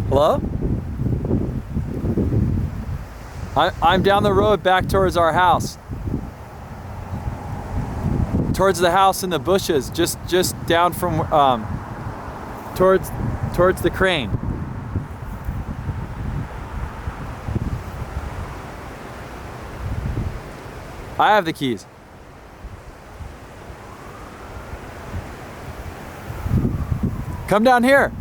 Hello? I'm down the road back towards our house. Towards the house in the bushes, just down from towards the crane. I have the keys. Come down here.